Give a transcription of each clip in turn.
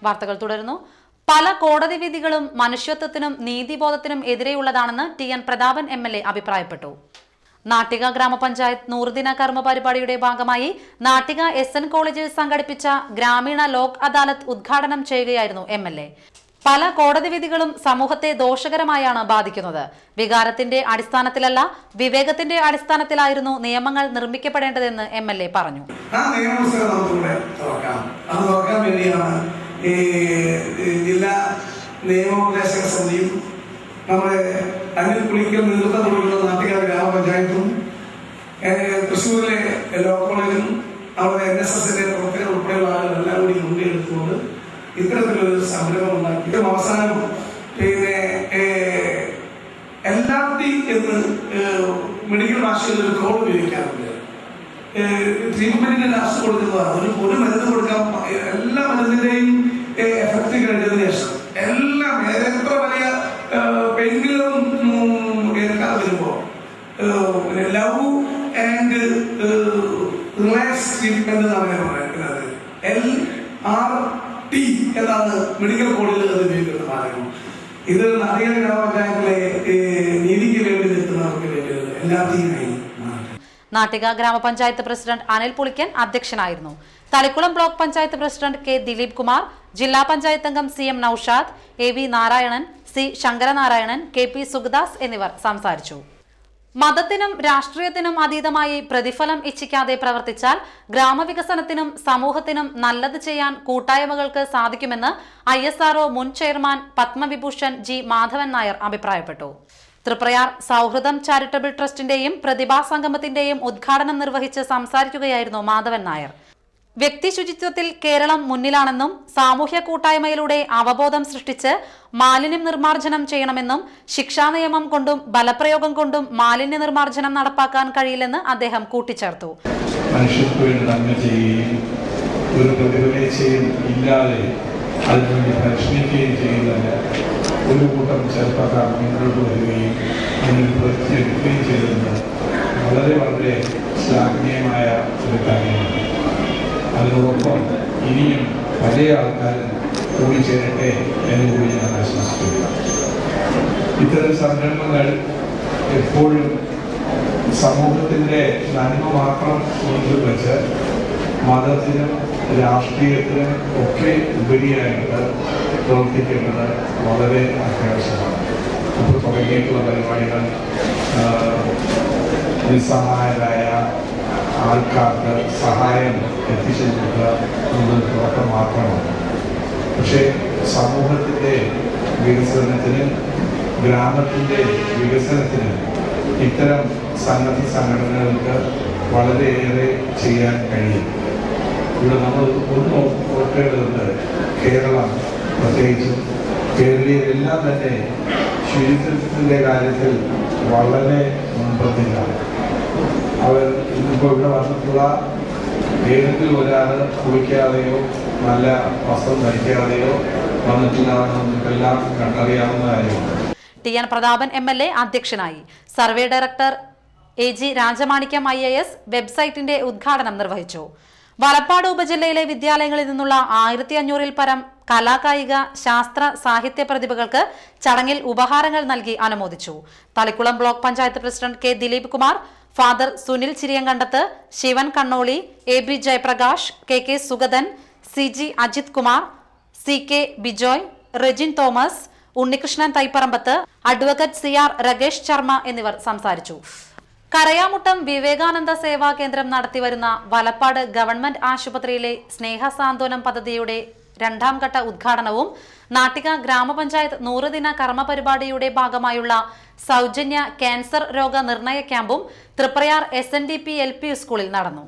വാർത്തകൾ തുടരുന്നു. പല കോടതി വിധികളും മനുഷ്യത്വത്തിനും നീതിബോധത്തിനും എതിരെയുള്ളതാണെന്ന് ടി.എൻ. പ്രതാപൻ എം.എൽ.എ. അഭിപ്രായപ്പെട്ടു. നാട്ടിക ഗ്രാമപഞ്ചായത്ത് 100 ദിന കർമ്മ പരിപാടിയുടെ ഭാഗമായി നാട്ടിക എസ്.എൻ. കോളേജിൽ സംഘടിപ്പിച്ച ഗ്രാമീണ ലോക് അദാലത്ത് ഉദ്ഘാടനം ചെയ്യുകയായിരുന്നു എം.എൽ.എ. പല കോടതി വിധികളും സമൂഹത്തെ ദോഷകരമായാണ് ബാധിക്കുന്നത്. വികാരത്തിന്റെ അടിസ്ഥാനത്തിലല്ല, വിവേകത്തിന്റെ അടിസ്ഥാനത്തിലായിരുന്നു നിയമങ്ങൾ നിർമ്മിക്കപ്പെടേണ്ടതെന്ന് എം.എൽ.എ. പറഞ്ഞു. ജില്ലാ നിയമോപദേശക സമിതിയും നമ്മുടെ അനിൽ പുളിക്കൽ നേതൃത്വം കൊടുക്കുന്ന നാട്ടിക ഗ്രാമപഞ്ചായത്തും തൃശ്ശൂരിലെ ലോ കോളേജും അവിടെ NSSന്റെ പ്രവർത്തകർ ഉൾപ്പെടെയുള്ള ആളുകളെല്ലാം കൂടി മുൻകൈയെടുത്തുകൊണ്ട് ഇത്തരത്തിലൊരു സംരംഭം ഉണ്ടാക്കി. അവസാനം LRT എന്ന് മെഡിക്കൽ ഭാഷയിൽ ഒരു കോഡ് ഉപയോഗിക്കാറുണ്ട്. ട്രീറ്റ്മെന്റിന് ലാസ്റ്റ് കൊടുക്കുന്നതാണ്. ഒരു മരുന്ന് കൊടുക്കാൻ എല്ലാ മരുന്നിന്റെയും എഫക്ട് കഴിഞ്ഞതിന് ശേഷം എല്ലാം എത്ര വലിയ പെയിൻകിലും കേൾക്കാതെ വരുമ്പോ ലവ് ആൻഡ് റിലാക്സ് ട്രീറ്റ്മെന്റ് എന്നാണ് പറയുന്നത്. LRT എന്നാണ് മെഡിക്കൽ കോഡിൽ അത് ഉപയോഗിക്കുന്ന മാർഗം. ഇത് നാട്ടിക ഗ്രാമപഞ്ചായത്തിലെ നീതിക്ക് വേണ്ടി നിൽക്കുന്നവർക്ക് വേണ്ടി LRT-യായി. നാട്ടിക ഗ്രാമപഞ്ചായത്ത് പ്രസിഡന്റ് അനിൽ പുളിക്കൻ അധ്യക്ഷനായിരുന്നു. Thalikulam block panchayat president K Dileep Kumar, ജില്ലാ പഞ്ചായത്ത് അംഗം CM Naushad, AV Narayanan, C Sankaranarayanan, KP Sugadas എന്നിവർ സംസാരിച്ചു. മതത്തിനും രാഷ്ട്രീയത്തിനും അതീതമായി പ്രതിഫലം ഇച്ഛിക്കാതെ പ്രവർത്തിച്ചാൽ ഗ്രാമവികസനത്തിനും സമൂഹത്തിനും നല്ലത് ചെയ്യാൻ കൂട്ടായ്മകൾക്ക് സാധിക്കുമെന്ന് ISRO മുൻ ചെയർമാൻ പത്മവിഭൂഷൺ G മാധവൻ നായർ അഭിപ്രായപ്പെട്ടു. തൃപ്രയാർ സൗഹൃദം ചാരിറ്റബിൾ ട്രസ്റ്റിന്റെയും പ്രതിഭാ സംഗമത്തിന്റെയും ഉദ്ഘാടനം നിർവഹിച്ച് സംസാരിക്കുകയായിരുന്നു മാധവൻ നായർ. വ്യക്തി ശുചിത്വത്തിൽ കേരളം മുന്നിലാണെന്നും സാമൂഹ്യ കൂട്ടായ്മയിലൂടെ അവബോധം സൃഷ്ടിച്ച് മാലിന്യം നിർമ്മാർജ്ജനം ചെയ്യണമെന്നും ശിക്ഷാ നിയമം കൊണ്ടും ബലപ്രയോഗം കൊണ്ടും മാലിന്യ നിർമ്മാർജ്ജനം നടപ്പാക്കാൻ കഴിയില്ലെന്ന് അദ്ദേഹം കൂട്ടിച്ചേർത്തു. ഒരു കൂട്ടം ചെറുപ്പക്കാർ മുന്നോട്ട് വരികയും അതിന് പ്രതിയെടുക്കുകയും ചെയ്തത് വളരെ വളരെ ശ്ലാഘനീയമായ ഒരു കാര്യമാണ്. അതിനോടൊപ്പം ഇനിയും പല ആൾക്കാരും കൂടിച്ചേരട്ടെ എന്ന് കൂടി ഞാൻ ആശംസിക്കുന്നു. ഇത്തരം സംരംഭങ്ങൾ എപ്പോഴും സമൂഹത്തിൻ്റെ നന്മ മാത്രം മുന്നിൽ വെച്ച് മതത്തിനും രാഷ്ട്രീയത്തിനും ഒക്കെ ഉപരിയായിട്ട് പ്രവർത്തിക്കേണ്ടത് വളരെ അത്യാവശ്യമാണ്. ഇപ്പോൾ തുടങ്ങിയിട്ടുള്ള പരിപാടികൾ നിസ്സഹായരായ ആൾക്കാർക്ക് സഹായം എത്തിച്ചു കൊടുക്കുക എന്നത് തുടക്കം മാത്രമാണ്. പക്ഷേ സമൂഹത്തിൻ്റെ വികസനത്തിന്, ഗ്രാമത്തിൻ്റെ വികസനത്തിന് ഇത്തരം സന്നദ്ധ സംഘടനകൾക്ക് വളരെയേറെ ചെയ്യാൻ കഴിയും. ഇവിടെ നമ്മൾ ഒന്ന് ഓർക്കേണ്ടതുണ്ട്, കേരളം പ്രത്യേകിച്ചും കേരളീയരെല്ലാം തന്നെ ശുചിത്വത്തിൻ്റെ കാര്യത്തിൽ വളരെ മുൻപന്തിയിലാണ്. അവർ ഇന്നിപ്പോൾ ഇവിടെ വന്നിട്ടുള്ള ഏതെങ്കിലും ഒരാൾ കുളിക്കാതെയോ നല്ല വസ്ത്രം ധരിക്കാതെയോ വന്നിട്ടില്ലാന്ന് നമുക്കെല്ലാം കണ്ടറിയാവുന്ന കാര്യമാണ്. ടി.എൻ. പ്രതാപൻ MLA അധ്യക്ഷനായി. Survey director AG Rajamanikyam IAS വെബ്സൈറ്റിന്റെ ഉദ്ഘാടനം നിർവഹിച്ചു. വലപ്പാട് ഉപജില്ലയിലെ വിദ്യാലയങ്ങളിൽ നിന്നുള്ള 1500-ൽ പരം കലാകായിക ശാസ്ത്ര സാഹിത്യ പ്രതിഭകൾക്ക് ചടങ്ങിൽ ഉപഹാരങ്ങൾ നൽകി അനുമോദിച്ചു. Thalikulam block panchayat president K Dileep Kumar, father Sunil Chiriyankandath, Shivan Kannoli, AB Jayaprakash, KK Sugathan, CG Ajith Kumar, CK Bijoy, Rejin Thomas, Unnikrishnan Thaipparambath, advocate CR Rakesh Sharma എന്നിവർ സംസാരിച്ചു. കരയാമുട്ടം വിവേകാനന്ദ സേവാ കേന്ദ്രം നടത്തിവരുന്ന വലപ്പാട് ഗവൺമെന്റ് ആശുപത്രിയിലെ സ്നേഹസാന്ത്വനം പദ്ധതിയുടെ 2ാം ഘട്ട ഉദ്ഘാടനവും നാട്ടിക ഗ്രാമപഞ്ചായത്ത് 100 ദിന കർമ്മ പരിപാടിയുടെ ഭാഗമായുള്ള സൗജന്യ ക്യാൻസർ രോഗ നിർണയ ക്യാമ്പും തൃപ്രയാർ SNDP LP സ്കൂളിൽ നടന്നു.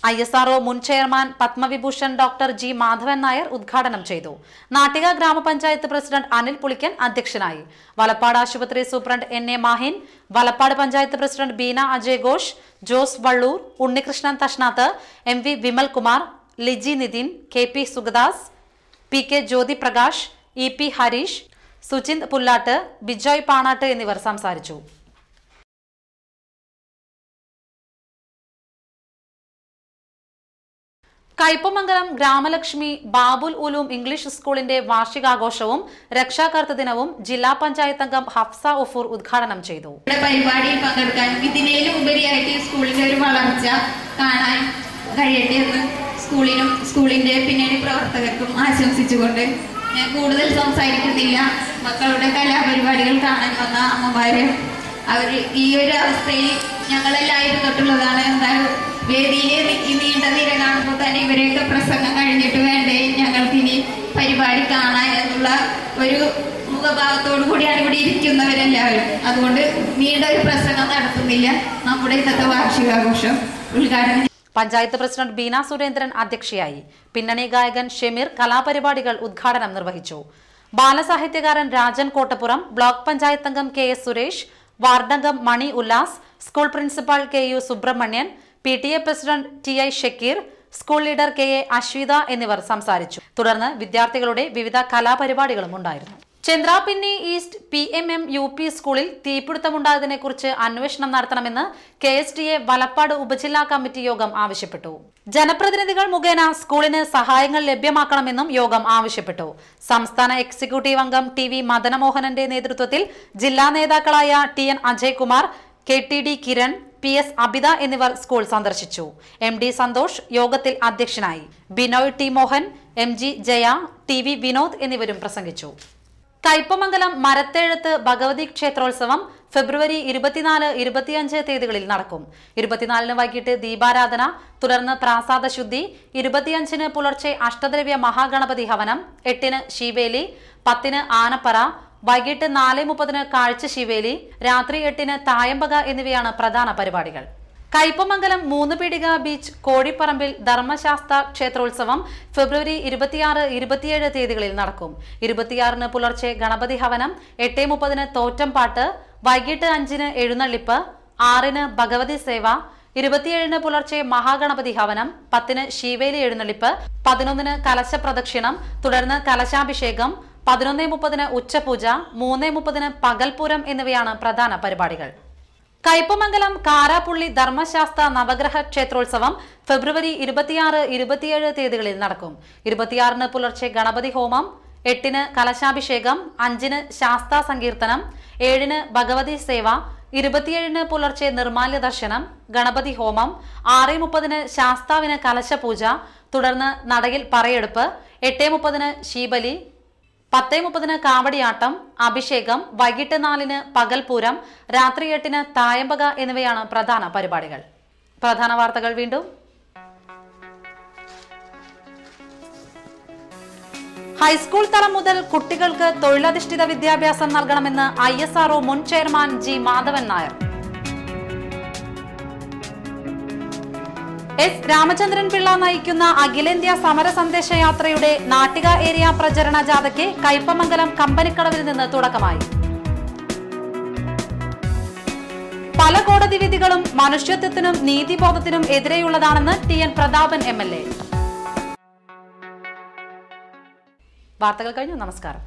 ISRO മുൻ chairman Padma Vibhushan doctor G Madhavan Nair ഉദ്ഘാടനം ചെയ്തു. നാട്ടിക ഗ്രാമപഞ്ചായത്ത് പ്രസിഡന്റ് അനിൽ പുളിക്കൻ അധ്യക്ഷനായി. വലപ്പാട് ആശുപത്രി സൂപ്രണ്ട് NA Mahin, Valappad panchayat president Beena Ajay Ghosh, Jose Valloor, Unnikrishnan Thashnath, MV Vimal Kumar, Liji Nithin, KP Sugadas, PK Jyothi Prakash, EP Harish, Suchinth Pullatt, Bijoy Panatt എന്നിവർ സംസാരിച്ചു. കയ്പമംഗലം ഗ്രാമലക്ഷ്മി ബാബുൽ ഉലൂം ഇംഗ്ലീഷ് സ്കൂളിന്റെ വാർഷികാഘോഷവും രക്ഷാകർതൃ ദിനവും ജില്ലാ പഞ്ചായത്ത് അംഗം ഹഫ്സ ഉഫൂർ ഉദ്ഘാടനം ചെയ്തു. പരിപാടിയിൽ പങ്കെടുക്കാൻ ഇതിനേലും ഉപരിയായിട്ട് സ്കൂളിന്റെ ഒരു വളർച്ച കാണാൻ കഴിയട്ടെ എന്ന് സ്കൂളിന്റെ പിന്നണി പ്രവർത്തകർക്കും ആശംസിച്ചുകൊണ്ട് ഞാൻ കൂടുതൽ സംസാരിക്കുന്നില്ല. മക്കളുടെ കലാപരിപാടികൾ കാണാൻ വന്ന അമ്മമാര് അവർ ഈ ഒരു അവസ്ഥയിൽ ഞങ്ങളെല്ലാവരും തൊട്ടുള്ളതാണ്. എന്തായാലും വേദിയിലെ ഈ നീണ്ട നിര കാണുമ്പോൾ തന്നെ ഇവരെയൊക്കെ പ്രസംഗം കഴിഞ്ഞിട്ട് വേണ്ടേ ഞങ്ങൾക്ക് ഇനി പരിപാടി കാണാൻ എന്നുള്ള ഒരു മുഖഭാവത്തോടു കൂടിയാണ് ഇവിടെ ഇരിക്കുന്നവരെല്ലാവരും. അതുകൊണ്ട് നീണ്ട ഒരു പ്രസംഗം നടത്തുന്നില്ല. നമ്മുടെ ഇന്നത്തെ വാർഷികാഘോഷം ഉദ്ഘാടനം. പഞ്ചായത്ത് പ്രസിഡന്റ് ബീന സുരേന്ദ്രൻ അധ്യക്ഷയായി. പിന്നണി ഗായകൻ ഷെമീർ കലാപരിപാടികൾ ഉദ്ഘാടനം നിർവഹിച്ചു. ബാലസാഹിത്യകാരൻ രാജൻ കോട്ടപ്പുറം, ബ്ലോക്ക് പഞ്ചായത്ത് അംഗം KS സുരേഷ്, വാർഡംഗം Mani Ullas, school principal KU Subrahmanian, PTA president TI Shakeer, school leader KA Ashwitha എന്നിവർ സംസാരിച്ചു. തുടർന്ന് വിദ്യാർത്ഥികളുടെ വിവിധ കലാപരിപാടികളും ഉണ്ടായിരുന്നു. ചന്ദ്രാപിന്നി ഈസ്റ്റ് PMM UP സ്കൂളിൽ തീപിടുത്തമുണ്ടായതിനെ കുറിച്ച് അന്വേഷണം നടത്തണമെന്ന് KSTA വലപ്പാട് ഉപജില്ലാ കമ്മിറ്റി യോഗം ആവശ്യപ്പെട്ടു. ജനപ്രതിനിധികൾ മുഖേന സ്കൂളിന് സഹായങ്ങൾ ലഭ്യമാക്കണമെന്നും യോഗം ആവശ്യപ്പെട്ടു. സംസ്ഥാന എക്സിക്യൂട്ടീവ് അംഗം TV മദനമോഹനന്റെ നേതൃത്വത്തിൽ ജില്ലാ നേതാക്കളായ TN Ajaykumar, KTD Kiran, PS Abitha എന്നിവർ സ്കൂൾ സന്ദർശിച്ചു. MD സന്തോഷ് യോഗത്തിൽ അധ്യക്ഷനായി. Binoy T Mohan, MG Jaya, TV Vinod എന്നിവരും പ്രസംഗിച്ചു. കയ്പമംഗലം മരത്തേഴത്ത് ഭഗവതി ക്ഷേത്രോത്സവം ഫെബ്രുവരി 24, 25 തീയതികളിൽ നടക്കും. 24 വൈകിട്ട് ദീപാരാധന, തുടർന്ന് പ്രാസാദ ശുദ്ധി, 25 പുലർച്ചെ അഷ്ടദ്രവ്യ മഹാഗണപതി ഹവനം, 8 ശിവേലി, 10 ആനപ്പറ, വൈകിട്ട് 4:30 കാഴ്ച ശിവേലി, രാത്രി 8 തായമ്പക എന്നിവയാണ് പ്രധാന പരിപാടികൾ. കയ്പമംഗലം 3 പീടിക ബീച്ച് കോഴിപ്പറമ്പിൽ ധർമ്മശാസ്ത്ര ക്ഷേത്രോത്സവം ഫെബ്രുവരി 26, 27 തീയതികളിൽ നടക്കും. 26 പുലർച്ചെ ഗണപതി ഹവനം, 8:30 തോറ്റംപാട്ട്, വൈകിട്ട് 5 എഴുന്നള്ളിപ്പ്, 6 ഭഗവതി സേവ, 27 പുലർച്ചെ മഹാഗണപതി ഹവനം, 10 ശിവേലി എഴുന്നള്ളിപ്പ്, 11 കലശ പ്രദക്ഷിണം, തുടർന്ന് കലശാഭിഷേകം, 11:30 ഉച്ചപൂജ, 3:30 പകൽപൂരം എന്നിവയാണ് പ്രധാന പരിപാടികൾ. കയ്പമംഗലം കാരാപ്പുള്ളി ധർമ്മശാസ്ത്ര നവഗ്രഹ ക്ഷേത്രോത്സവം ഫെബ്രുവരി 26, 27 തീയതികളിൽ നടക്കും. 26 പുലർച്ചെ ഗണപതി ഹോമം, 8 കലശാഭിഷേകം, 5 ശാസ്താ സങ്കീർത്തനം, 7 ഭഗവതി സേവ, 27 പുലർച്ചെ നിർമാല്യ ദർശനം, ഗണപതി ഹോമം, 6:30 ശാസ്താവിന് കലശപൂജ, തുടർന്ന് നടയിൽ പറയെടുപ്പ്, 8:30 ശീബലി, 10:30 കാവടിയാട്ടം, അഭിഷേകം, വൈകിട്ട് 4 പകൽപൂരം, രാത്രി 8 തായമ്പക എന്നിവയാണ് പ്രധാന പരിപാടികൾ. പ്രധാന വാർത്തകൾ വീണ്ടും. ഹൈസ്കൂൾ തലം മുതൽ കുട്ടികൾക്ക് തൊഴിലധിഷ്ഠിത വിദ്യാഭ്യാസം നൽകണമെന്ന് ISRO മുൻ chairman G Madhavan Nair. S Ramachandran Pillai നയിക്കുന്ന അഖിലേന്ത്യാ സമര സന്ദേശ യാത്രയുടെ നാട്ടിക ഏരിയ പ്രചരണ ജാഥയ്ക്ക് കയ്പമംഗലം കമ്പനിക്കടവിൽ നിന്ന് തുടക്കമായി. പല കോടതി വിധികളും മനുഷ്യത്വത്തിനും നീതിബോധത്തിനും എതിരെയുള്ളതാണെന്ന് TN പ്രതാപൻ MLA. വാർത്തകൾ കഴിഞ്ഞു. നമസ്കാരം.